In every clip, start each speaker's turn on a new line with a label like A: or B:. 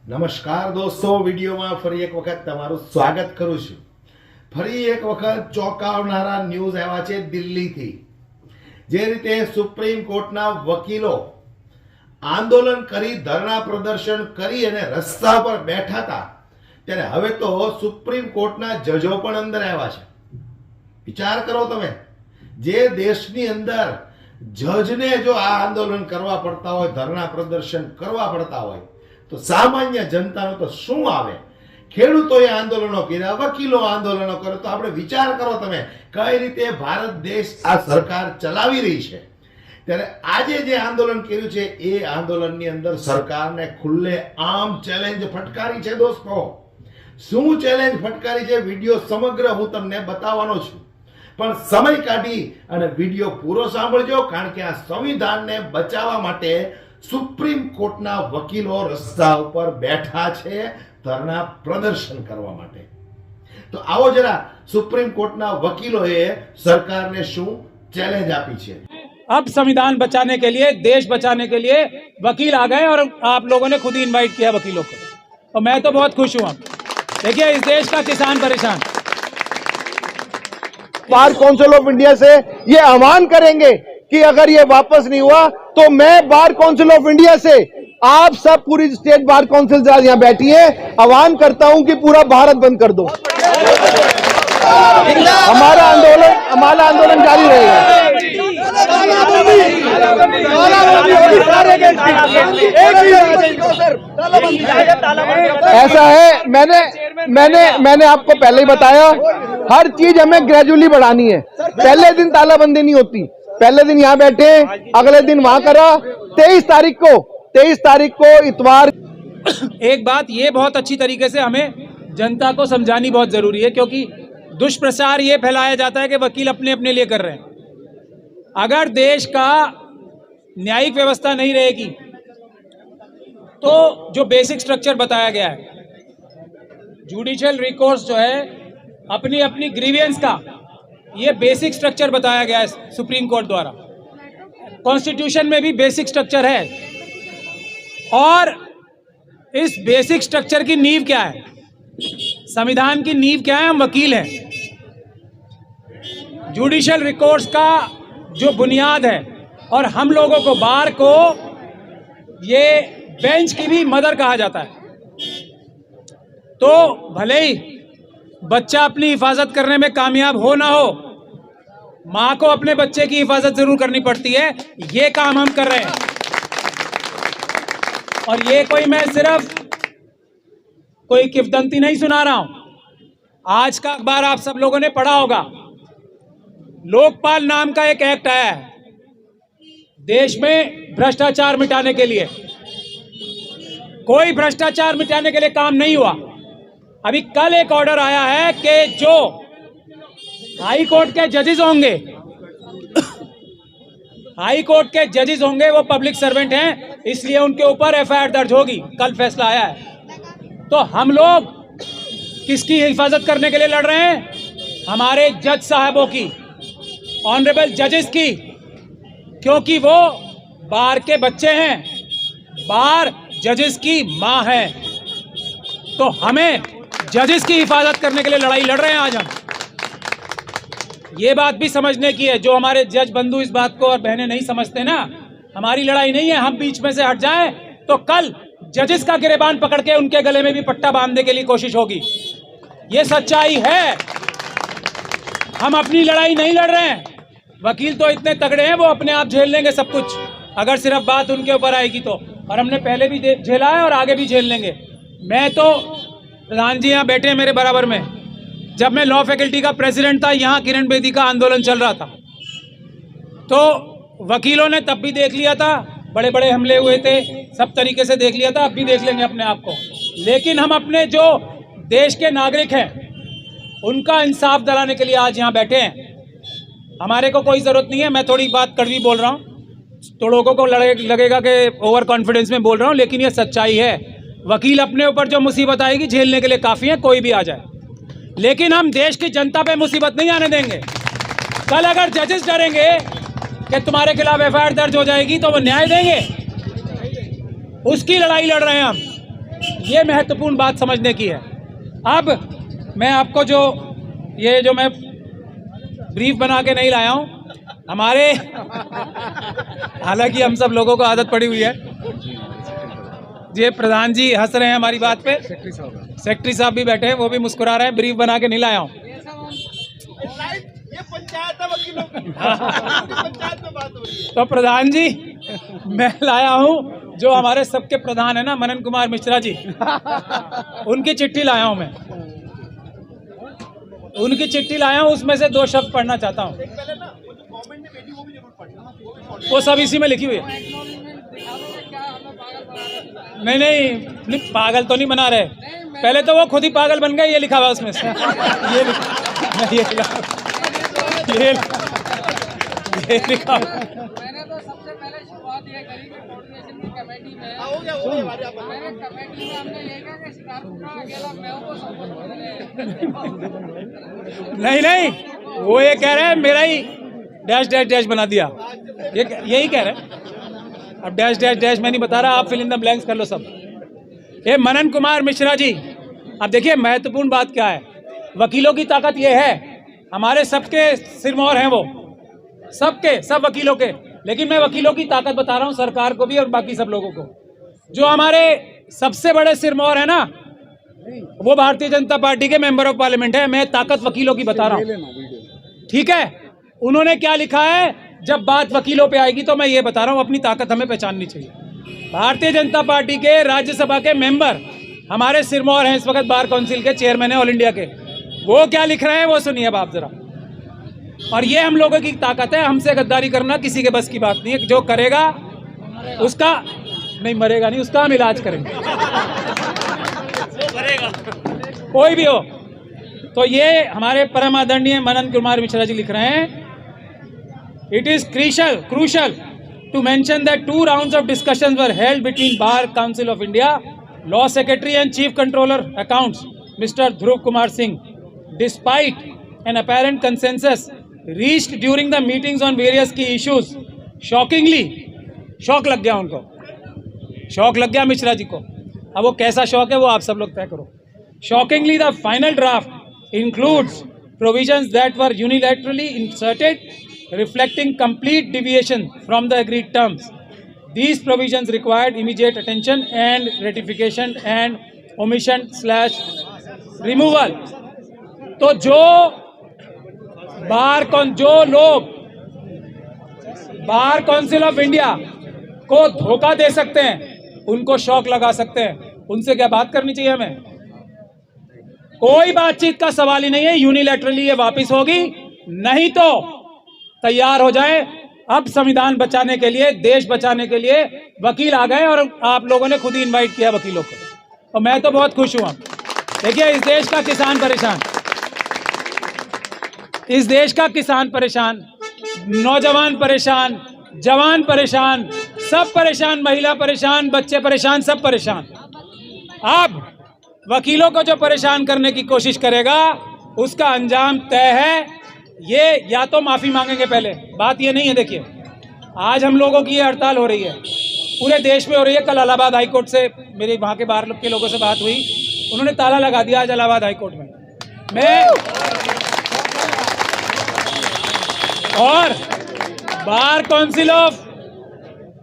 A: નમસ્કાર દોસ્તો, વિડીયોમાં ફરી એક વખત તમારું સ્વાગત કરું છું। ફરી એક વખત ચોંકાવનારા ન્યૂઝ આવ્યા છે દિલ્હીથી। જે રીતે સુપ્રીમ કોર્ટના વકીલો આંદોલન કરી, ધરણા પ્રદર્શન કરી અને રસ્તા પર બેઠા હતા, ત્યારે હવે તો સુપ્રીમ કોર્ટના જજો પણ અંદર આવ્યા છે। વિચાર કરો તમે, જે દેશની અંદર જજને જો આ આંદોલન કરવા પડતા હોય, ધરણા પ્રદર્શન કરવા પડતા હોય, તો સામાન્ય જનતાનો તો શું આવે? ખેડૂતોએ આંદોલનો કર્યા, વકીલો આંદોલનો કરે, તો આપણે વિચાર કરો તમે કઈ રીતે ભારત દેશ આ સરકાર ચલાવી રહી છે। ત્યારે આજે જે આંદોલન કર્યું છે એ આંદોલનની અંદર સરકારને ખુલ્લે આમ ચેલેન્જ ફટકારી છે। દોસ્તો, શું ચેલેન્જ ફટકારી છે વિડીયો સમગ્ર હું તમને બતાવવાનો છું, પણ સમય કાઢી અને વિડીયો પૂરો સાંભળજો, કારણ કે આ સંવિધાનને બચાવવા માટે સુપ્રીમ કોર્ટના વકીલો રસ્તા ઉપર બેઠા છે ધરણા પ્રદર્શન કરવા માટે। તો આવો જરા સુપ્રીમ કોર્ટના વકીલોએ સરकारને શું ચેલેન્જ આપી છે।
B: अब संविधान बचाने के लिए, देश बचाने के लिए वकील आ गए और आप लोगों ने खुद ही इनवाइट किया वकीलों को, और मैं तो बहुत खुश हुआ। देखिए, इस देश का किसान परेशान।
C: बार काउंसिल ऑफ इंडिया से ये आह्वान करेंगे कि अगर ये वापस नहीं हुआ तो मैं बार काउंसिल ऑफ इंडिया से, आप सब पूरी स्टेट बार काउंसिल यहाँ बैठी है, आह्वान करता हूं कि पूरा भारत बंद कर दो। हमारा आंदोलन जारी रहेगा। ऐसा है, मैंने आपको पहले ही बताया, हर चीज हमें ग्रेजुअली बढ़ानी है। पहले दिन तालाबंदी नहीं होती, पहले दिन यहाँ बैठे, अगले दिन वहां करा। 23 तारीख को इतवार।
B: एक बात ये बहुत अच्छी तरीके से हमें जनता को समझानी बहुत जरूरी है, क्योंकि दुष्प्रचार ये फैलाया जाता है कि वकील अपने अपने लिए कर रहे हैं। अगर देश का न्यायिक व्यवस्था नहीं रहेगी तो जो बेसिक स्ट्रक्चर बताया गया है, जुडिशियल रिकोर्स जो है, अपनी अपनी ग्रीवियंस का ये बेसिक स्ट्रक्चर बताया गया है सुप्रीम कोर्ट द्वारा। कॉन्स्टिट्यूशन में भी बेसिक स्ट्रक्चर है, और इस बेसिक स्ट्रक्चर की नींव क्या है, संविधान की नींव क्या है? हम वकील हैं। जुडिशियल रिकोर्स का जो बुनियाद है, और हम लोगों को, बार को, ये बेंच की भी मदर कहा जाता है। तो भले ही बच्चा अपनी हिफाजत करने में कामयाब हो ना हो, मां को अपने बच्चे की हिफाजत जरूर करनी पड़ती है। ये काम हम कर रहे हैं, और ये कोई, मैं सिर्फ कोई किंवदंती नहीं सुना रहा हूं। आज का अखबार आप सब लोगों ने पढ़ा होगा, लोकपाल नाम का एक एक्ट आया है देश में भ्रष्टाचार मिटाने के लिए। कोई भ्रष्टाचार मिटाने के लिए काम नहीं हुआ। अभी कल एक ऑर्डर आया है कि जो हाई कोर्ट के जजेस होंगे, हाई कोर्ट के जजेस होंगे, वो पब्लिक सर्वेंट हैं, इसलिए उनके ऊपर एफआईआर दर्ज होगी। कल फैसला आया है। तो हम लोग किसकी हिफाजत करने के लिए लड़ रहे हैं? हमारे जज साहबों की, ऑनरेबल जजेस की, क्योंकि वो बार के बच्चे हैं, बार जजेस की मां है। तो हमें जजेस की हिफाजत करने के लिए लड़ाई लड़ रहे हैं आज हम। ये बात भी समझने की है, जो हमारे जज बंधु इस बात को और बहनें नहीं समझते ना, हमारी लड़ाई नहीं है हम बीच में से हट जाएं तो कल जजेस का गिरेबान पकड़ के उनके गले में भी पट्टा बांधने के लिए कोशिश होगी। ये सच्चाई है। हम अपनी लड़ाई नहीं लड़ रहे हैं। वकील तो इतने तगड़े हैं, वो अपने आप झेल लेंगे सब कुछ, अगर सिर्फ बात उनके ऊपर आएगी तो। और हमने पहले भी झेला है और आगे भी झेल लेंगे। मैं तो, प्रधान जी यहाँ बैठे हैं मेरे बराबर में, जब मैं लॉ फैकल्टी का प्रेसिडेंट था, यहाँ किरण बेदी का आंदोलन चल रहा था, तो वकीलों ने तब भी देख लिया था, बड़े बड़े हमले हुए थे, सब तरीके से देख लिया था, अब भी देख लेंगे अपने आप को। लेकिन हम अपने जो देश के नागरिक हैं उनका इंसाफ दिलाने के लिए आज यहाँ बैठे हैं। हमारे को कोई ज़रूरत नहीं है, मैं थोड़ी बात कड़वी बोल रहा हूँ तो लोगों को लगेगा कि ओवर कॉन्फिडेंस में बोल रहा हूँ, लेकिन ये सच्चाई है। वकील अपने ऊपर जो मुसीबत आएगी झेलने के लिए काफ़ी है, कोई भी आ जाए। लेकिन हम देश की जनता पे मुसीबत नहीं आने देंगे। कल अगर जजेस डरेंगे कि तुम्हारे खिलाफ एफआईआर दर्ज हो जाएगी तो वो न्याय देंगे, उसकी लड़ाई लड़ रहे हैं हम। ये महत्वपूर्ण बात समझने की है। अब मैं आपको जो मैं ब्रीफ बना के नहीं लाया हूँ, हमारे हालांकि हम सब लोगों को आदत पड़ी हुई है। ये प्रधान जी हंस रहे हैं हमारी बात पे, सेक्रेटरी साहब भी बैठे हैं, वो भी मुस्कुरा रहे हैं। ब्रीफ बना के नहीं लाया हूँ। तो प्रधान जी मैं लाया हूँ जो हमारे सबके प्रधान है ना, मनन कुमार मिश्रा जी, उनकी चिट्ठी लाया हूँ मैं, उनकी चिट्ठी लाया हूँ। उसमें से 2 शब्द पढ़ना चाहता हूँ। वो सब इसी में लिखी हुई है। नहीं, पागल तो नहीं बना रहे। पहले तो वो खुद ही पागल बन गए, ये लिखा हुआ उसमें से। ये लिखा
D: मैंने तो सबसे पहले शुरुआत ये करी कि कोऑर्डिनेशन की कमेटी में मैंने कमेटी में हमने ये कहा कि शिकारपुर का अकेला मैं को
B: नहीं, वो ये कह रहे हैं मेरा ही डैश डैश डैश बना दिया, यही कह रहे हैं। अब डैश डैश डैश मैं नहीं बता रहा, आप फिल इन द ब्लैंक्स कर लो सब। ये मनन कुमार मिश्रा जी, अब देखिए महत्वपूर्ण बात क्या है। वकीलों की ताकत ये है, हमारे सबके सिरमौर हैं वो, सबके सब वकीलों के। लेकिन मैं वकीलों की ताकत बता रहा हूं सरकार को भी और बाकी सब लोगों को। जो हमारे सबसे बड़े सिरमौर है ना, वो भारतीय जनता पार्टी के मेंबर ऑफ पार्लियामेंट है। मैं ताकत वकीलों की बता रहा हूं, ठीक है। उन्होंने क्या लिखा है, जब बात वकीलों पे आएगी तो मैं ये बता रहा हूं, अपनी ताकत हमें पहचाननी चाहिए। भारतीय जनता पार्टी के राज्यसभा के मेंबर हमारे सिरमौर हैं, इस वक्त बार काउंसिल के चेयरमैन है ऑल इंडिया के। वो क्या लिख रहे हैं वो सुनिए अब आप जरा। और ये हम लोगों की ताकत है, हमसे गद्दारी करना किसी के बस की बात नहीं है। जो करेगा उसका नहीं, मरेगा नहीं, उसका हम इलाज करेंगे, कोई भी हो। तो ये हमारे परम आदरणीय मनन कुमार मिश्रा जी लिख रहे हैं, it is crucial to mention that 2 rounds of discussions were held between Bar Council of India, Law Secretary and Chief Controller Accounts, Mr. Dhruv Kumar Singh, despite an apparent consensus reached during the meetings on various key issues. Shockingly, शौक लग गया उनको, शौक लग गया मिश्रा जी को। अब वो कैसा शौक है वो आप सब लोग तय करो। Shockingly, the final draft includes provisions that were unilaterally inserted, reflecting complete deviation from the agreed terms. These provisions required immediate attention and ratification and omission/removal. तो जो लोग बार काउंसिल ऑफ इंडिया को धोखा दे सकते हैं, उनको शौक लगा सकते हैं, उनसे क्या बात करनी चाहिए हमें? कोई बातचीत का सवाल ही नहीं है। यूनिलैटरली ये वापस होगी, नहीं तो तैयार हो जाए। अब संविधान बचाने के लिए, देश बचाने के लिए वकील आ गए और आप लोगों ने खुद ही इनवाइट किया वकीलों को, और मैं तो बहुत खुश हुआ। देखिए, इस देश का किसान परेशान, इस देश का किसान परेशान, नौजवान परेशान, जवान परेशान, सब परेशान, महिला परेशान, बच्चे परेशान, सब परेशान। अब वकीलों को जो परेशान करने की कोशिश करेगा उसका अंजाम तय है। ये या तो माफी मांगेंगे, पहले बात ये नहीं है। देखिए, आज हम लोगों की ये हड़ताल हो रही है, पूरे देश में हो रही है। कल इलाहाबाद हाईकोर्ट से मेरे वहाँ के बाहर के लोगों से बात हुई, उन्होंने ताला लगा दिया आज इलाहाबाद हाईकोर्ट में। और bar council of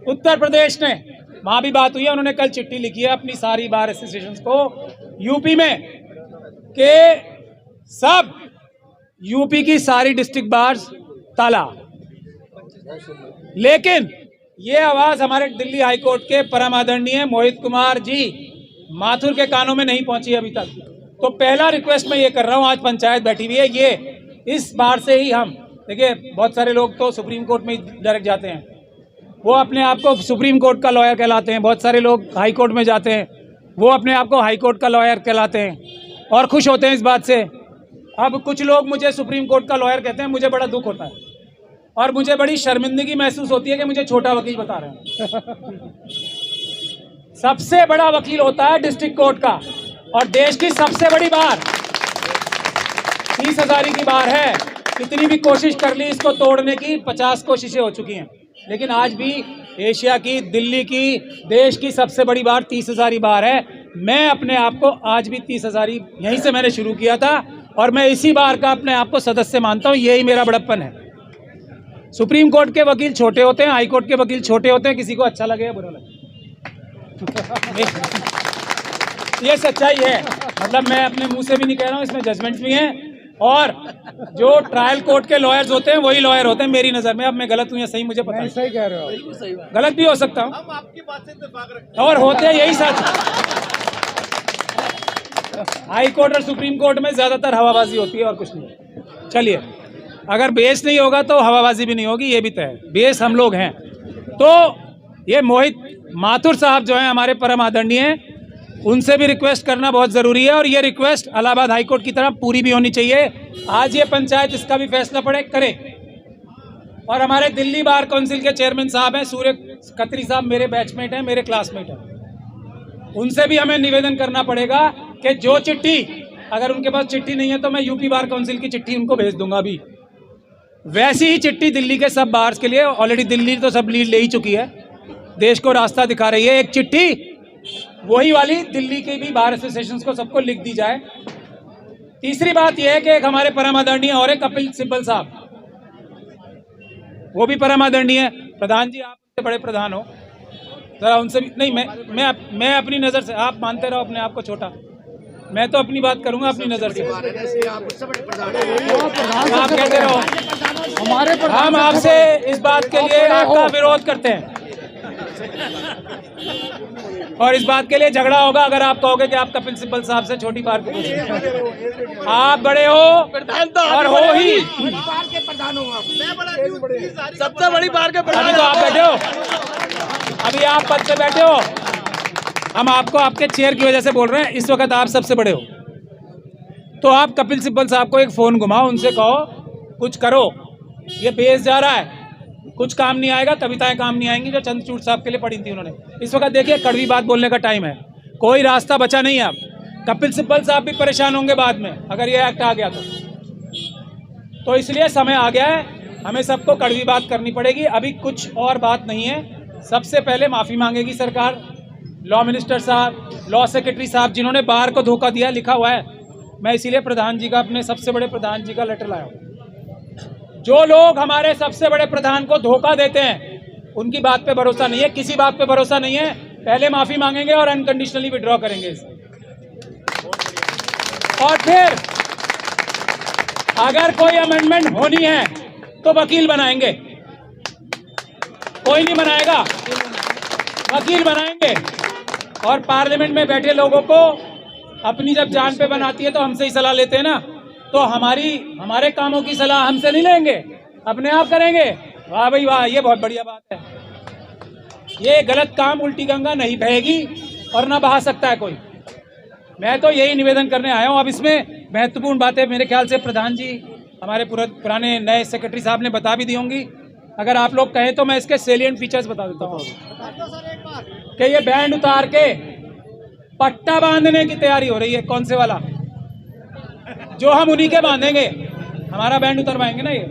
B: Uttar Pradesh ने, वहां भी बात हुई है, उन्होंने कल चिट्ठी लिखी है अपनी सारी बार एसोसिएशंस को यूपी में, के सब यूपी की सारी डिस्ट्रिक्ट बार्स ताला। लेकिन ये आवाज हमारे दिल्ली हाईकोर्ट के परम आदरणीय मोहित कुमार जी माथुर के कानों में नहीं पहुंची अभी तक। तो पहला रिक्वेस्ट मैं ये कर रहा हूं, आज पंचायत बैठी हुई है, ये इस बार से ही हम, देखिए बहुत सारे लोग तो सुप्रीम कोर्ट में डायरेक्ट जाते हैं, वो अपने आप को सुप्रीम कोर्ट का लॉयर कहलाते हैं। बहुत सारे लोग हाई कोर्ट में जाते हैं, वो अपने आप को हाई कोर्ट का लॉयर कहलाते हैं और खुश होते हैं इस बात से। अब कुछ लोग मुझे सुप्रीम कोर्ट का लॉयर कहते हैं, मुझे बड़ा दुख होता है और मुझे बड़ी शर्मिंदगी महसूस होती है कि मुझे छोटा वकील बता रहे हैं। सबसे बड़ा वकील होता है डिस्ट्रिक्ट कोर्ट का, और देश की सबसे बड़ी बार 30,000 की बार है। कितनी भी कोशिश कर ली इसको तोड़ने की, 50 कोशिशें हो चुकी हैं, लेकिन आज भी एशिया की, दिल्ली की, देश की सबसे बड़ी बार 30,000 बार है। मैं अपने आप को आज भी 30,000 यहीं से मैंने शुरू किया था और मैं इसी बार का अपने आप को सदस्य मानता हूँ। यही मेरा बड़प्पन है। सुप्रीम कोर्ट के वकील छोटे होते हैं, हाई कोर्ट के वकील छोटे होते हैं, किसी को अच्छा लगे या बुरा लगे। ये सच्चाई है, मतलब मैं अपने मुंह से भी नहीं कह रहा हूँ, इसमें जजमेंट्स भी हैं। और जो ट्रायल कोर्ट के लॉयर्स होते हैं वही लॉयर होते हैं मेरी नज़र में। अब मैं गलत हूँ या सही मुझे पता नहीं।
C: सही कह रहे हो,
B: गलत भी हो सकता हूँ,
E: आपकी बात से इत्तेफाक रखते हैं।
B: और होते हैं यही सच। हाई कोर्ट और सुप्रीम कोर्ट में ज्यादातर हवाबाजी होती है और कुछ नहीं। चलिए, अगर बेस नहीं होगा तो हवाबाजी भी नहीं होगी, ये भी तय है। बेस हम लोग हैं। तो ये मोहित माथुर साहब जो हैं हमारे परम आदरणीय हैं, उनसे भी रिक्वेस्ट करना बहुत ज़रूरी है और ये रिक्वेस्ट इलाहाबाद हाई कोर्ट की तरह पूरी भी होनी चाहिए। आज ये पंचायत इसका भी फैसला पड़े करे। और हमारे दिल्ली बार काउंसिल के चेयरमैन साहब हैं सूर्य खत्री साहब, मेरे बैचमेट हैं, मेरे क्लासमेट हैं। उनसे भी हमें निवेदन करना पड़ेगा कि जो चिट्ठी, अगर उनके पास चिट्ठी नहीं है तो मैं यूपी बार काउंसिल की चिट्ठी उनको भेज दूंगा अभी। वैसी ही चिट्ठी दिल्ली के सब बार्स के लिए, ऑलरेडी दिल्ली तो सब लीड ले ही चुकी है, देश को रास्ता दिखा रही है। एक चिट्ठी वही वाली दिल्ली के भी बार एसोसिएशन को सबको लिख दी जाए। तीसरी बात यह है कि एक हमारे परम आदरणीय और एक कपिल सिब्बल साहब, वो भी परम आदरणीय है। प्रधान जी, आप उनसे बड़े प्रधान हो, जरा उनसे भी नहीं। मैं अपनी नज़र से, आप मानते रहो अपने आप को छोटा, मैं तो अपनी बात करूंगा अपनी नज़र से। आप कहते रहो, हम आपसे इस बात के लिए आपका विरोध करते हैं और इस बात के लिए झगड़ा होगा अगर आप कहोगे कि आप कपिल सिब्बल साहब से छोटी बार को पूछें। आप बड़े हो और हो ही,
E: सबसे बड़ी बार के
B: अभी तो आप बैठे हो, अभी आप पद पे बैठे हो। हम आपको आपके चेयर की वजह से बोल रहे हैं, इस वक्त आप सबसे बड़े हो। तो आप कपिल सिब्बल साहब को एक फ़ोन घुमाओ, उनसे कहो कुछ करो, ये बेस जा रहा है, कुछ काम नहीं आएगा, कविताएं काम नहीं आएंगी जो चंद्रचूड़ साहब के लिए पढ़ी थी उन्होंने। इस वक्त देखिए कड़वी बात बोलने का टाइम है, कोई रास्ता बचा नहीं है। अब कपिल सिब्बल साहब भी परेशान होंगे बाद में अगर ये एक्ट आ गया तो इसलिए समय आ गया है, हमें सबको कड़वी बात करनी पड़ेगी। अभी कुछ और बात नहीं है। सबसे पहले माफ़ी मांगेगी सरकार, लॉ मिनिस्टर साहब, लॉ सेक्रेटरी साहब, जिन्होंने बार को धोखा दिया, लिखा हुआ है। मैं इसीलिए प्रधान जी का, अपने सबसे बड़े प्रधान जी का लेटर लाया हूँ। जो लोग हमारे सबसे बड़े प्रधान को धोखा देते हैं उनकी बात पे भरोसा नहीं है, किसी बात पे भरोसा नहीं है। पहले माफी मांगेंगे और अनकंडीशनली विड्रॉ करेंगे इसे। और फिर अगर कोई अमेंडमेंट होनी है तो वकील बनाएंगे, कोई नहीं बनाएगा, वकील बनाएंगे। और पार्लियामेंट में बैठे लोगों को अपनी जब जान पे बनाती है तो हमसे ही सलाह लेते हैं ना, तो हमारे कामों की सलाह हमसे नहीं लेंगे, अपने आप करेंगे। वाह भाई वाह, ये बहुत बढ़िया बात है। ये गलत काम उल्टी गंगा नहीं बहेगी और ना बहा सकता है कोई। मैं तो यही निवेदन करने आया हूँ। अब इसमें महत्वपूर्ण बातें मेरे ख्याल से प्रधान जी, हमारे पुराने नए सेक्रेटरी साहब ने बता भी दी होंगी। अगर आप लोग कहें तो मैं इसके सेलिएंट फीचर्स बता देता हूँ कि ये बैंड उतार के पट्टा बांधने की तैयारी हो रही है। कौन से वाला? जो हम उन्हीं के बांधेंगे, हमारा बैंड उतरवाएंगे ना ये।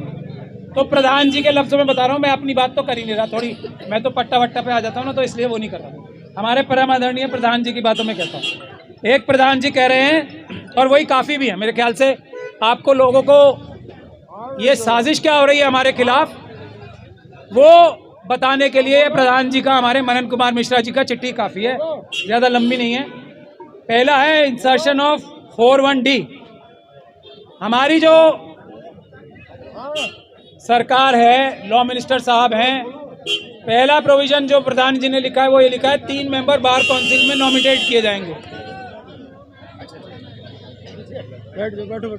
B: तो प्रधान जी के लफ्जों में बता रहा हूँ, मैं अपनी बात तो कर ही नहीं रहा, थोड़ी मैं तो पट्टा वट्टा पे आ जाता हूँ ना, तो इसलिए वो नहीं कर रहा। हमारे परम आदरणीय प्रधान जी की बातों में कहता हूँ। एक प्रधान जी कह रहे हैं, और वही काफ़ी भी है मेरे ख्याल से, आपको लोगों को ये साजिश क्या हो रही है हमारे खिलाफ वो बताने के लिए प्रधान जी का, हमारे मनन कुमार मिश्रा जी का चिट्ठी काफ़ी है, ज़्यादा लंबी नहीं है। पहला है इंसर्शन ऑफ 41D। हमारी जो सरकार है, लॉ मिनिस्टर साहब हैं, पहला प्रोविजन जो प्रधान जी ने लिखा है वो ये लिखा है 3 मेंबर बार काउंसिल में नॉमिनेट किए जाएंगे।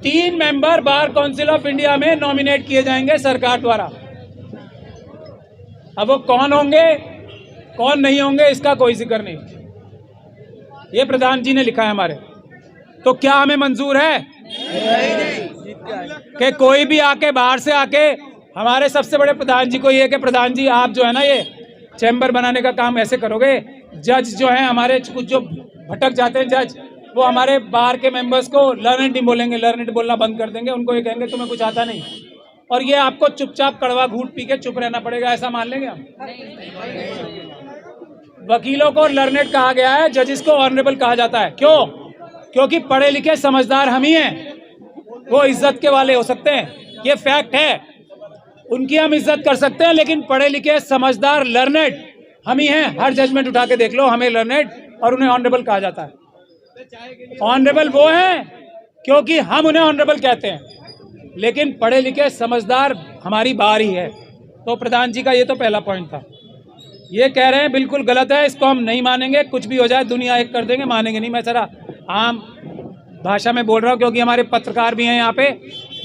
B: 3 member bar council of India में नॉमिनेट किए जाएंगे सरकार द्वारा। अब वो कौन होंगे कौन नहीं होंगे इसका कोई जिक्र नहीं, ये प्रधान जी ने लिखा है हमारे। तो क्या हमें मंजूर है कि कोई भी आके बाहर से आके हमारे सबसे बड़े प्रधान जी को ये कि प्रधान जी आप जो है ना ये चैम्बर बनाने का काम ऐसे करोगे, जज जो है हमारे कुछ जो भटक जाते हैं जज, वो हमारे बार के मेंबर्स को लर्नेड नहीं बोलेंगे, लर्नेड बोलना बंद कर देंगे, उनको ये कहेंगे तुम्हें कुछ आता नहीं, और ये आपको चुपचाप कड़वा घूंट पी के चुप रहना पड़ेगा, ऐसा मान लेंगे हम? वकीलों को लर्नेड कहा गया है, जजेस को ऑनरेबल कहा जाता है। क्यों? क्योंकि पढ़े लिखे समझदार हम ही हैं, वो इज्जत के वाले हो सकते हैं, ये फैक्ट है, उनकी हम इज्जत कर सकते हैं, लेकिन पढ़े लिखे समझदार लर्नेड हम ही हैं। हर जजमेंट उठा के देख लो, हमें लर्नेड और उन्हें ऑनरेबल कहा जाता है। ऑनरेबल वो हैं क्योंकि हम उन्हें ऑनरेबल कहते हैं, लेकिन पढ़े लिखे समझदार हमारी बार ही है। तो प्रधान जी का ये तो पहला पॉइंट था। ये कह रहे हैं बिल्कुल गलत है, इसको हम नहीं मानेंगे, कुछ भी हो जाए दुनिया एक कर देंगे, मानेंगे नहीं। मैं जरा आम भाषा में बोल रहा हूँ क्योंकि हमारे पत्रकार भी हैं यहाँ पे,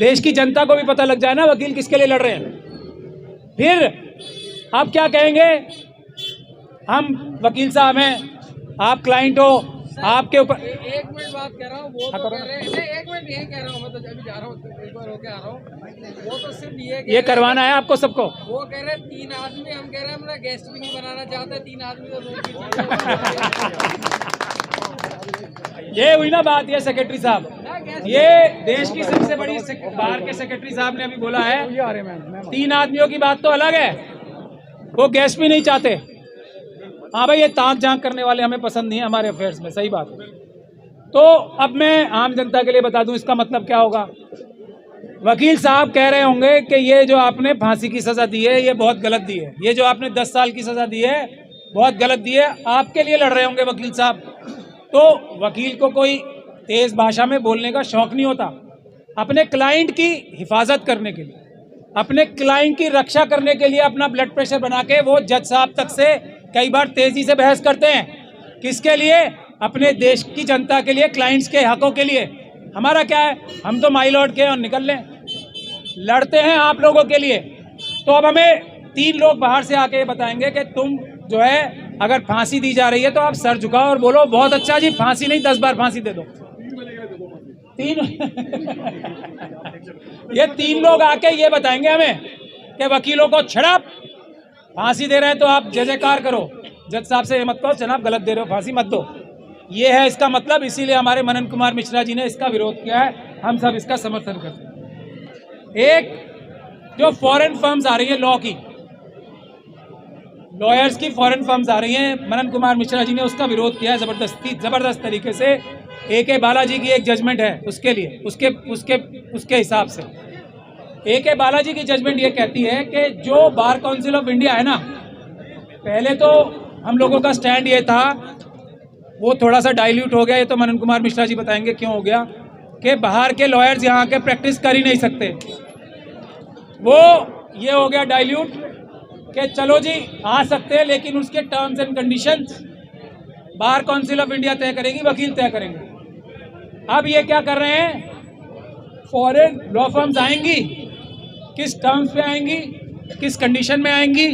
B: देश की जनता को भी पता लग जाए ना वकील किसके लिए लड़ रहे हैं। फिर आप क्या कहेंगे, हम वकील साहब हैं, आप क्लाइंट हो, आपके ऊपर
D: एक मिनट बात कर रहा हूँ, वो तो कह रहे हैं, नहीं, एक मिनट यही कह रहा हूँ, मैं तो अभी जा रहा हूँ, एक बार होके आ रहा हूँ। वो तो सिर्फ ये
B: करवाना है आपको सबको।
D: वो कह रहे हैं 3 आदमी, हम कह रहे हैं हम गेस्ट भी नहीं बनाना चाहते, 3 आदमी तो रूम की
B: ये हुई ना बात, ये सेक्रेटरी साहब, ये देश की सबसे बड़ी बार के सेक्रेटरी साहब ने अभी बोला है 3 आदमियों की बात तो अलग है, वो गेस्ट भी नहीं चाहते। हाँ भाई, ये ताक झांक करने वाले हमें पसंद नहीं है हमारे अफेयर्स में, सही बात है। तो अब मैं आम जनता के लिए बता दूं इसका मतलब क्या होगा। वकील साहब कह रहे होंगे कि ये जो आपने फांसी की सज़ा दी है ये बहुत गलत दी है, ये जो आपने 10 साल की सज़ा दी है बहुत गलत दी है, आपके लिए लड़ रहे होंगे वकील साहब। तो वकील को कोई तेज़ भाषा में बोलने का शौक़ नहीं होता, अपने क्लाइंट की हिफाजत करने के लिए, अपने क्लाइंट की रक्षा करने के लिए अपना ब्लड प्रेशर बना के वो जज साहब तक से कई बार तेज़ी से बहस करते हैं। किसके लिए? अपने देश की जनता के लिए, क्लाइंट्स के हकों के लिए। हमारा क्या है, हम तो माई लॉर्ड के और निकल लें, लड़ते हैं आप लोगों के लिए। तो अब हमें 3 लोग बाहर से आके बताएंगे कि तुम जो है अगर फांसी दी जा रही है तो आप सर झुकाओ और बोलो बहुत अच्छा जी, फांसी नहीं 10 बार फांसी दे दो। 3 ये 3 लोग आके ये बताएंगे हमें कि वकीलों को छड़प फांसी दे रहे हैं तो आप जय जयकार करो, जज साहब से ये मत कहो जनाब गलत दे रहे हो, फांसी मत दो। ये है इसका मतलब, इसीलिए हमारे मनन कुमार मिश्रा जी ने इसका विरोध किया है, हम सब इसका समर्थन करते हैं। एक जो फॉरेन फर्म्स आ रही है लॉ की, लॉयर्स की फॉरेन फर्म्स आ रही हैं, मनन कुमार मिश्रा जी ने उसका विरोध किया है ज़बरदस्त तरीके से। ए.के. बालाजी की एक जजमेंट है उसके लिए, उसके हिसाब से ए.के. बालाजी की जजमेंट ये कहती है कि जो बार काउंसिल ऑफ इंडिया है ना, पहले तो हम लोगों का स्टैंड ये था, वो थोड़ा सा डाइल्यूट हो गया, ये तो मनन कुमार मिश्रा जी बताएंगे क्यों हो गया, कि बाहर के लॉयर्स यहाँ के प्रैक्टिस कर ही नहीं सकते। वो ये हो गया डाइल्यूट कि चलो जी आ सकते हैं, लेकिन उसके terms and conditions bar council of India तय करेगी, वकील तय करेंगे। अब ये क्या कर रहे हैं, फॉरेन लॉ फर्म्स आएंगी, किस टर्म्स पे आएंगी, किस कंडीशन में आएंगी,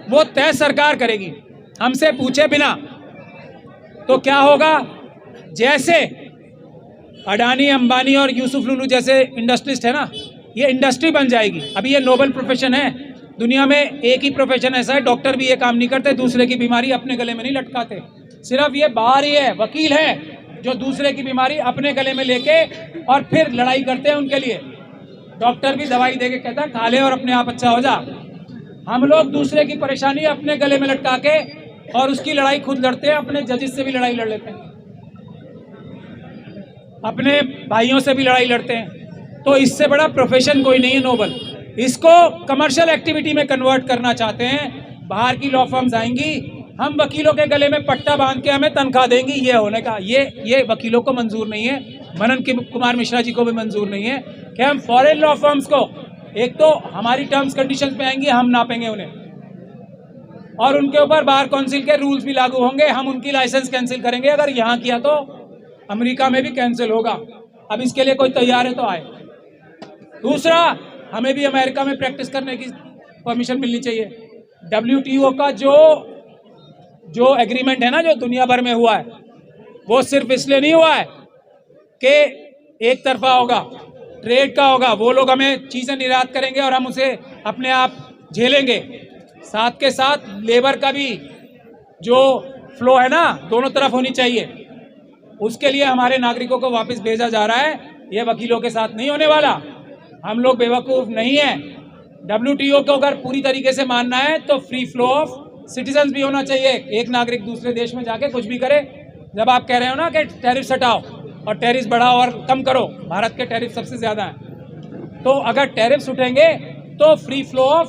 B: वो तय सरकार करेगी हमसे पूछे बिना। तो क्या होगा, जैसे अडानी, अंबानी और यूसुफ लुलू जैसे इंडस्ट्रिस्ट है ना, ये इंडस्ट्री बन जाएगी। अभी ये नोबल प्रोफेशन है, दुनिया में एक ही प्रोफेशन ऐसा है, डॉक्टर भी ये काम नहीं करते, दूसरे की बीमारी अपने गले में नहीं लटकाते, सिर्फ ये बाहर ही है, वकील है जो दूसरे की बीमारी अपने गले में लेके और फिर लड़ाई करते हैं उनके लिए। डॉक्टर भी दवाई देके कहता है खा ले और अपने आप अच्छा हो जा, हम लोग दूसरे की परेशानी अपने गले में लटका के और उसकी लड़ाई खुद लड़ते हैं, अपने जजेस से भी लड़ाई लड़ लेते हैं, अपने भाइयों से भी लड़ाई लड़ते हैं। तो इससे बड़ा प्रोफेशन कोई नहीं है नोबल। इसको कमर्शियल एक्टिविटी में कन्वर्ट करना चाहते हैं, बाहर की लॉ फर्म्स आएंगी, हम वकीलों के गले में पट्टा बांध के हमें तनख्वाह देंगी, ये होने का ये वकीलों को मंजूर नहीं है, मनन कुमार मिश्रा जी को भी मंजूर नहीं है कि हम फॉरेन लॉ फर्म्स को, एक तो हमारी टर्म्स कंडीशंस पे आएंगी, हम नापेंगे उन्हें, और उनके ऊपर बार काउंसिल के रूल्स भी लागू होंगे, हम उनकी लाइसेंस कैंसिल करेंगे, अगर यहाँ किया तो अमेरिका में भी कैंसिल होगा। अब इसके लिए कोई तैयार है तो आए। दूसरा, हमें भी अमेरिका में प्रैक्टिस करने की परमिशन मिलनी चाहिए। WTO का जो एग्रीमेंट है ना, जो दुनिया भर में हुआ है, वो सिर्फ इसलिए नहीं हुआ है कि एक तरफा होगा, ट्रेड का होगा, वो लोग हमें चीज़ें निर्यात करेंगे और हम उसे अपने आप झेलेंगे, साथ के साथ लेबर का भी जो फ्लो है ना, दोनों तरफ होनी चाहिए। उसके लिए हमारे नागरिकों को वापस भेजा जा रहा है, ये वकीलों के साथ नहीं होने वाला। हम लोग बेवकूफ़ नहीं हैं। WTO को अगर पूरी तरीके से मानना है तो फ्री फ्लो ऑफ सिटीजन्स भी होना चाहिए। एक नागरिक दूसरे देश में जाके कुछ भी करे। जब आप कह रहे हो ना कि टैरिफ हटाओ और टैरिफ बढ़ाओ और कम करो, भारत के टैरिफ सबसे ज़्यादा हैं, तो अगर टैरिफ्स उठेंगे तो फ्री फ्लो ऑफ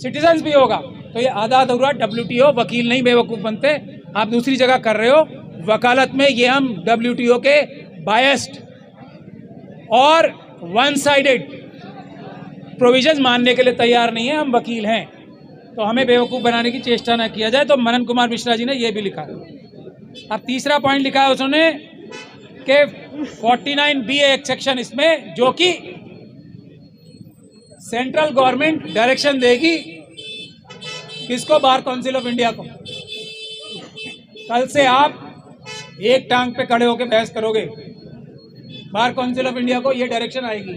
B: सिटीजन्स भी होगा। तो ये आधा अधूरा WTO वकील नहीं बेवकूफ़ बनते, आप दूसरी जगह कर रहे हो। वकालत में ये हम WTO के बायस्ड और वन साइडेड प्रोविजंस मानने के लिए तैयार नहीं है, हम वकील हैं। तो हमें बेवकूफ़ बनाने की चेष्टा ना किया जाए। तो मनन कुमार मिश्रा जी ने ये भी लिखा। अब तीसरा पॉइंट लिखा है उसने कि 49B एक सेक्शन इसमें, जो कि सेंट्रल गवर्नमेंट डायरेक्शन देगी किसको, बार काउंसिल ऑफ इंडिया को। कल से आप एक टांग पे खड़े होकर बहस करोगे, बार काउंसिल ऑफ इंडिया को ये डायरेक्शन आएगी।